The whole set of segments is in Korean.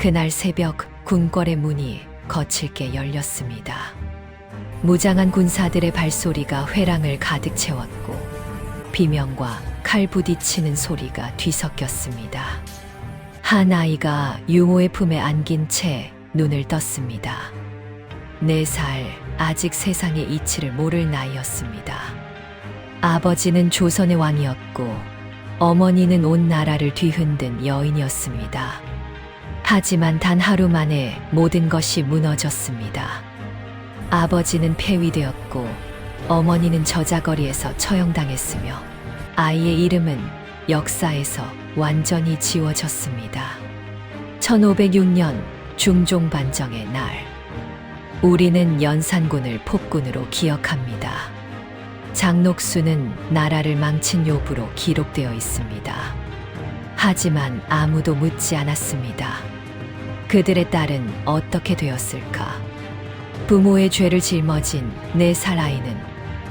그날 새벽 궁궐의 문이 거칠게 열렸습니다. 무장한 군사들의 발소리가 회랑을 가득 채웠고 비명과 칼 부딪히는 소리가 뒤섞였습니다. 한 아이가 유모의 품에 안긴 채 눈을 떴습니다. 4살, 아직 세상의 이치를 모를 나이였습니다. 아버지는 조선의 왕이었고 어머니는 온 나라를 뒤흔든 여인이었습니다. 하지만 단 하루 만에 모든 것이 무너졌습니다. 아버지는 폐위되었고 어머니는 저자거리에서 처형당했으며 아이의 이름은 역사에서 완전히 지워졌습니다. 1506년 중종반정의 날, 우리는 연산군을 폭군으로 기억합니다. 장녹수는 나라를 망친 요부로 기록되어 있습니다. 하지만 아무도 묻지 않았습니다. 그들의 딸은 어떻게 되었을까? 부모의 죄를 짊어진 4살 아이는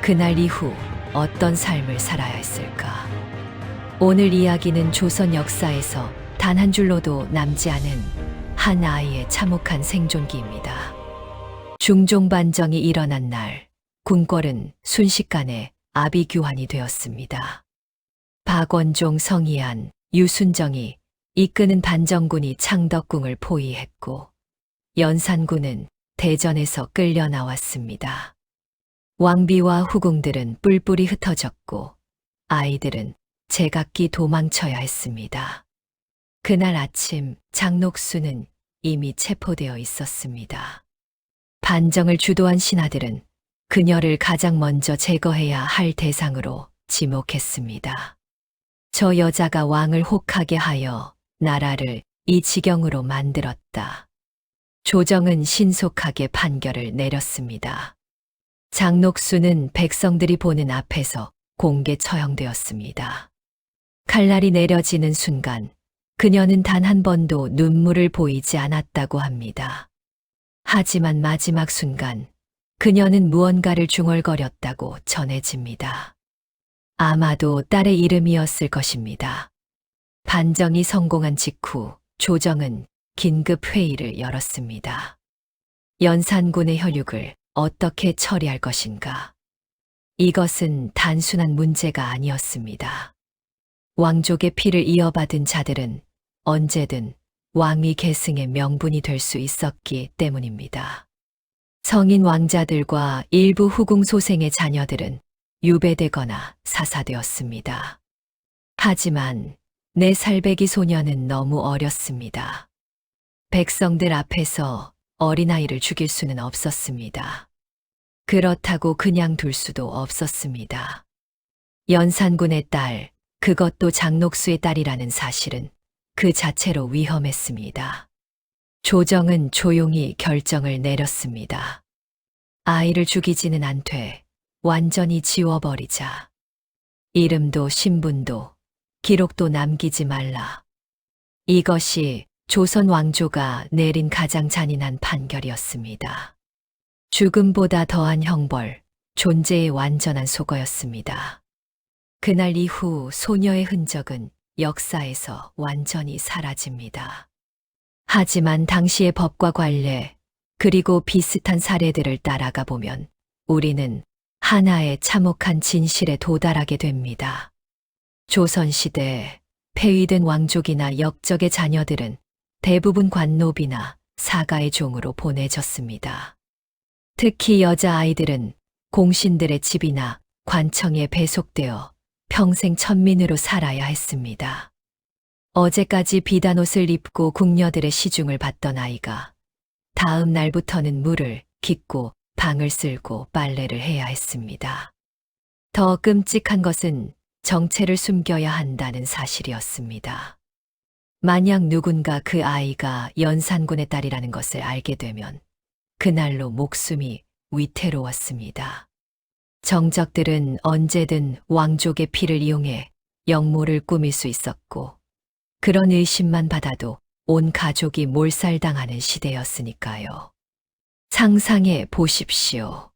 그날 이후 어떤 삶을 살아야 했을까? 오늘 이야기는 조선 역사에서 단 한 줄로도 남지 않은 한 아이의 참혹한 생존기입니다. 중종반정이 일어난 날, 궁궐은 순식간에 아비규환이 되었습니다. 박원종, 성희안, 유순정이 이끄는 반정군이 창덕궁을 포위했고 연산군은 대전에서 끌려 나왔습니다. 왕비와 후궁들은 뿔뿔이 흩어졌고 아이들은 제각기 도망쳐야 했습니다. 그날 아침 장녹수는 이미 체포되어 있었습니다. 반정을 주도한 신하들은 그녀를 가장 먼저 제거해야 할 대상으로 지목했습니다. 저 여자가 왕을 혹하게 하여 나라를 이 지경으로 만들었다. 조정은 신속하게 판결을 내렸습니다. 장녹수는 백성들이 보는 앞에서 공개 처형되었습니다. 칼날이 내려지는 순간 그녀는 단 한 번도 눈물을 보이지 않았다고 합니다. 하지만 마지막 순간 그녀는 무언가를 중얼거렸다고 전해집니다. 아마도 딸의 이름이었을 것입니다. 반정이 성공한 직후 조정은 긴급 회의를 열었습니다. 연산군의 혈육을 어떻게 처리할 것인가? 이것은 단순한 문제가 아니었습니다. 왕족의 피를 이어받은 자들은 언제든 왕위 계승의 명분이 될 수 있었기 때문입니다. 성인 왕자들과 일부 후궁 소생의 자녀들은 유배되거나 사사되었습니다. 하지만 4살배기 소녀는 너무 어렸습니다. 백성들 앞에서 어린아이를 죽일 수는 없었습니다. 그렇다고 그냥 둘 수도 없었습니다. 연산군의 딸, 그것도 장녹수의 딸이라는 사실은 그 자체로 위험했습니다. 조정은 조용히 결정을 내렸습니다. 아이를 죽이지는 않되 완전히 지워버리자. 이름도 신분도 기록도 남기지 말라. 이것이 조선 왕조가 내린 가장 잔인한 판결이었습니다. 죽음보다 더한 형벌, 존재의 완전한 속어였습니다. 그날 이후 소녀의 흔적은 역사에서 완전히 사라집니다. 하지만 당시의 법과 관례, 그리고 비슷한 사례들을 따라가 보면 우리는 하나의 참혹한 진실에 도달하게 됩니다. 조선시대 폐위된 왕족이나 역적의 자녀들은 대부분 관노비나 사가의 종으로 보내졌습니다. 특히 여자아이들은 공신들의 집이나 관청에 배속되어 평생 천민으로 살아야 했습니다. 어제까지 비단옷을 입고 궁녀들의 시중을 받던 아이가 다음 날부터는 물을 깃고 방을 쓸고 빨래를 해야 했습니다. 더 끔찍한 것은 정체를 숨겨야 한다는 사실이었습니다. 만약 누군가 그 아이가 연산군의 딸이라는 것을 알게 되면 그날로 목숨이 위태로웠습니다. 정적들은 언제든 왕족의 피를 이용해 역모를 꾸밀 수 있었고 그런 의심만 받아도 온 가족이 몰살당하는 시대였으니까요. 상상해 보십시오.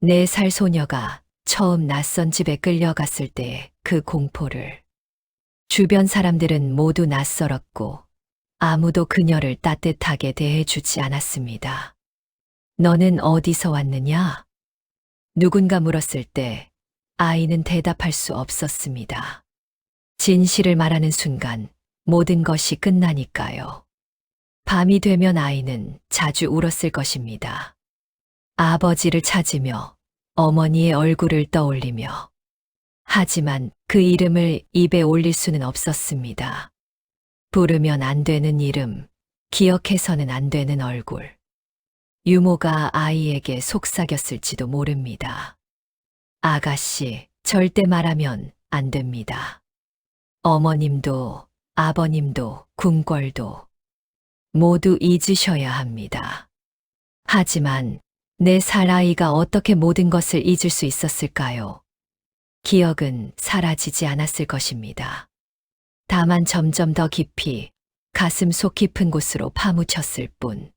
4살 소녀가 처음 낯선 집에 끌려갔을 때의 그 공포를. 주변 사람들은 모두 낯설었고 아무도 그녀를 따뜻하게 대해주지 않았습니다. 너는 어디서 왔느냐? 누군가 물었을 때 아이는 대답할 수 없었습니다. 진실을 말하는 순간 모든 것이 끝나니까요. 밤이 되면 아이는 자주 울었을 것입니다. 아버지를 찾으며 어머니의 얼굴을 떠올리며. 하지만 그 이름을 입에 올릴 수는 없었습니다. 부르면 안 되는 이름, 기억해서는 안 되는 얼굴. 유모가 아이에게 속삭였을지도 모릅니다. 아가씨, 절대 말하면 안 됩니다. 어머님도, 아버님도, 궁궐도 모두 잊으셔야 합니다. 하지만 내 살아이가 어떻게 모든 것을 잊을 수 있었을까요? 기억은 사라지지 않았을 것입니다. 다만 점점 더 깊이 가슴 속 깊은 곳으로 파묻혔을 뿐.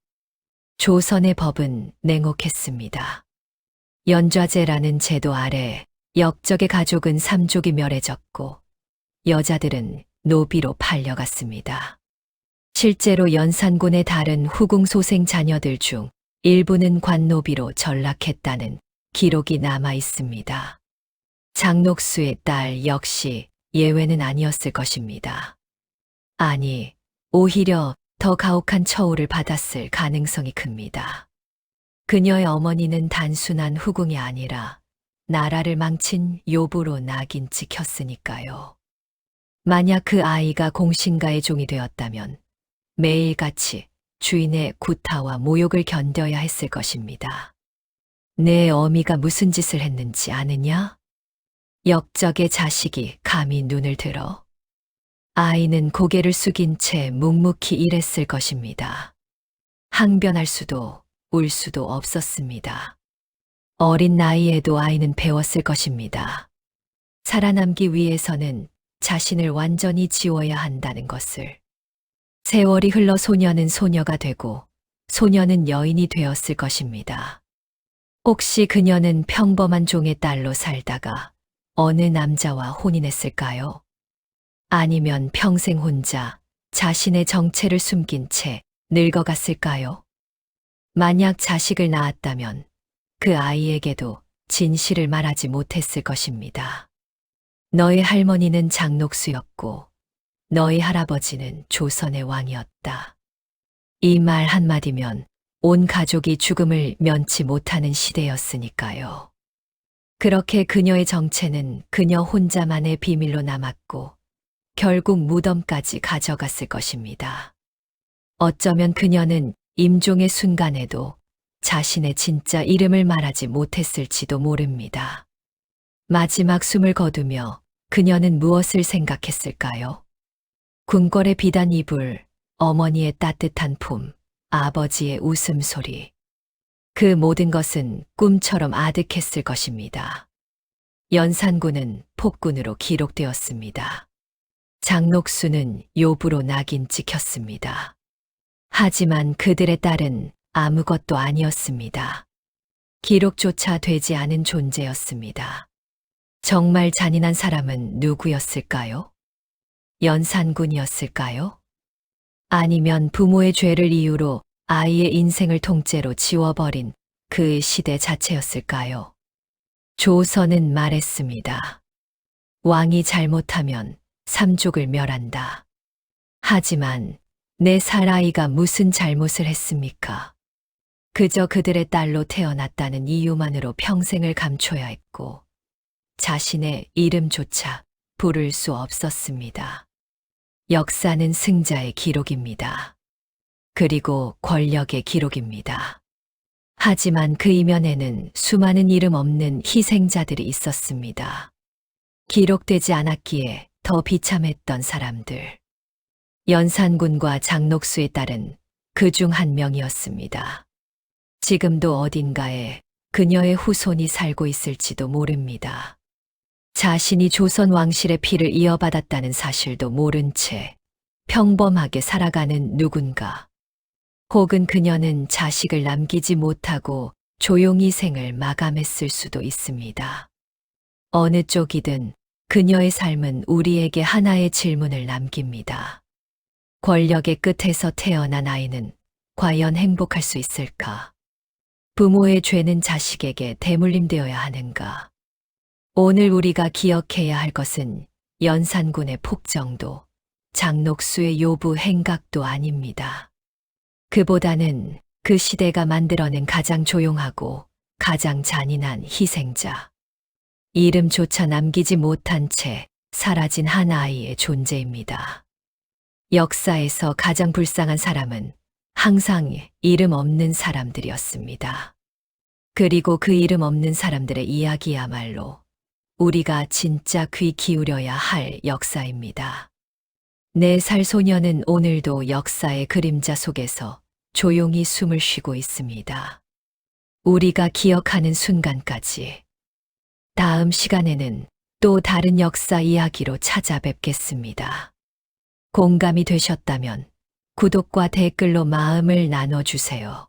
조선의 법은 냉혹했습니다. 연좌제라는 제도 아래 역적의 가족은 삼족이 멸해졌고 여자들은 노비로 팔려갔습니다. 실제로 연산군의 다른 후궁 소생 자녀들 중 일부는 관노비로 전락했다는 기록이 남아 있습니다. 장녹수의 딸 역시 예외는 아니었을 것입니다. 아니, 오히려 더 가혹한 처우를 받았을 가능성이 큽니다. 그녀의 어머니는 단순한 후궁이 아니라 나라를 망친 요부로 낙인 찍혔으니까요. 만약 그 아이가 공신가의 종이 되었다면 매일같이 주인의 구타와 모욕을 견뎌야 했을 것입니다. 내 어미가 무슨 짓을 했는지 아느냐? 역적의 자식이 감히 눈을 들어. 아이는 고개를 숙인 채 묵묵히 일했을 것입니다. 항변할 수도 울 수도 없었습니다. 어린 나이에도 아이는 배웠을 것입니다. 살아남기 위해서는 자신을 완전히 지워야 한다는 것을. 세월이 흘러 소녀는 소녀가 되고 소녀는 여인이 되었을 것입니다. 혹시 그녀는 평범한 종의 딸로 살다가 어느 남자와 혼인했을까요? 아니면 평생 혼자 자신의 정체를 숨긴 채 늙어갔을까요? 만약 자식을 낳았다면 그 아이에게도 진실을 말하지 못했을 것입니다. 너의 할머니는 장녹수였고 너희 할아버지는 조선의 왕이었다. 이 말 한마디면 온 가족이 죽음을 면치 못하는 시대였으니까요. 그렇게 그녀의 정체는 그녀 혼자만의 비밀로 남았고 결국 무덤까지 가져갔을 것입니다. 어쩌면 그녀는 임종의 순간에도 자신의 진짜 이름을 말하지 못했을지도 모릅니다. 마지막 숨을 거두며 그녀는 무엇을 생각했을까요? 궁궐의 비단 이불, 어머니의 따뜻한 품, 아버지의 웃음소리. 그 모든 것은 꿈처럼 아득했을 것입니다. 연산군은 폭군으로 기록되었습니다. 장녹수는 요부로 낙인 찍혔습니다. 하지만 그들의 딸은 아무것도 아니었습니다. 기록조차 되지 않은 존재였습니다. 정말 잔인한 사람은 누구였을까요? 연산군이었을까요? 아니면 부모의 죄를 이유로 아이의 인생을 통째로 지워버린 그 시대 자체였을까요? 조선은 말했습니다. 왕이 잘못하면 삼족을 멸한다. 하지만 내 살아이가 무슨 잘못을 했습니까? 그저 그들의 딸로 태어났다는 이유만으로 평생을 감춰야 했고 자신의 이름조차 부를 수 없었습니다. 역사는 승자의 기록입니다. 그리고 권력의 기록입니다. 하지만 그 이면에는 수많은 이름 없는 희생자들이 있었습니다. 기록되지 않았기에 더 비참했던 사람들. 연산군과 장녹수의 딸은 그 중 한 명이었습니다. 지금도 어딘가에 그녀의 후손이 살고 있을지도 모릅니다. 자신이 조선 왕실의 피를 이어받았다는 사실도 모른 채 평범하게 살아가는 누군가. 혹은 그녀는 자식을 남기지 못하고 조용히 생을 마감했을 수도 있습니다. 어느 쪽이든 그녀의 삶은 우리에게 하나의 질문을 남깁니다. 권력의 끝에서 태어난 아이는 과연 행복할 수 있을까? 부모의 죄는 자식에게 대물림되어야 하는가? 오늘 우리가 기억해야 할 것은 연산군의 폭정도, 장녹수의 요부 행각도 아닙니다. 그보다는 그 시대가 만들어낸 가장 조용하고 가장 잔인한 희생자, 이름조차 남기지 못한 채 사라진 한 아이의 존재입니다. 역사에서 가장 불쌍한 사람은 항상 이름 없는 사람들이었습니다. 그리고 그 이름 없는 사람들의 이야기야말로 우리가 진짜 귀 기울여야 할 역사입니다. 4살 소녀는 오늘도 역사의 그림자 속에서 조용히 숨을 쉬고 있습니다. 우리가 기억하는 순간까지. 다음 시간에는 또 다른 역사 이야기로 찾아뵙겠습니다. 공감이 되셨다면 구독과 댓글로 마음을 나눠주세요.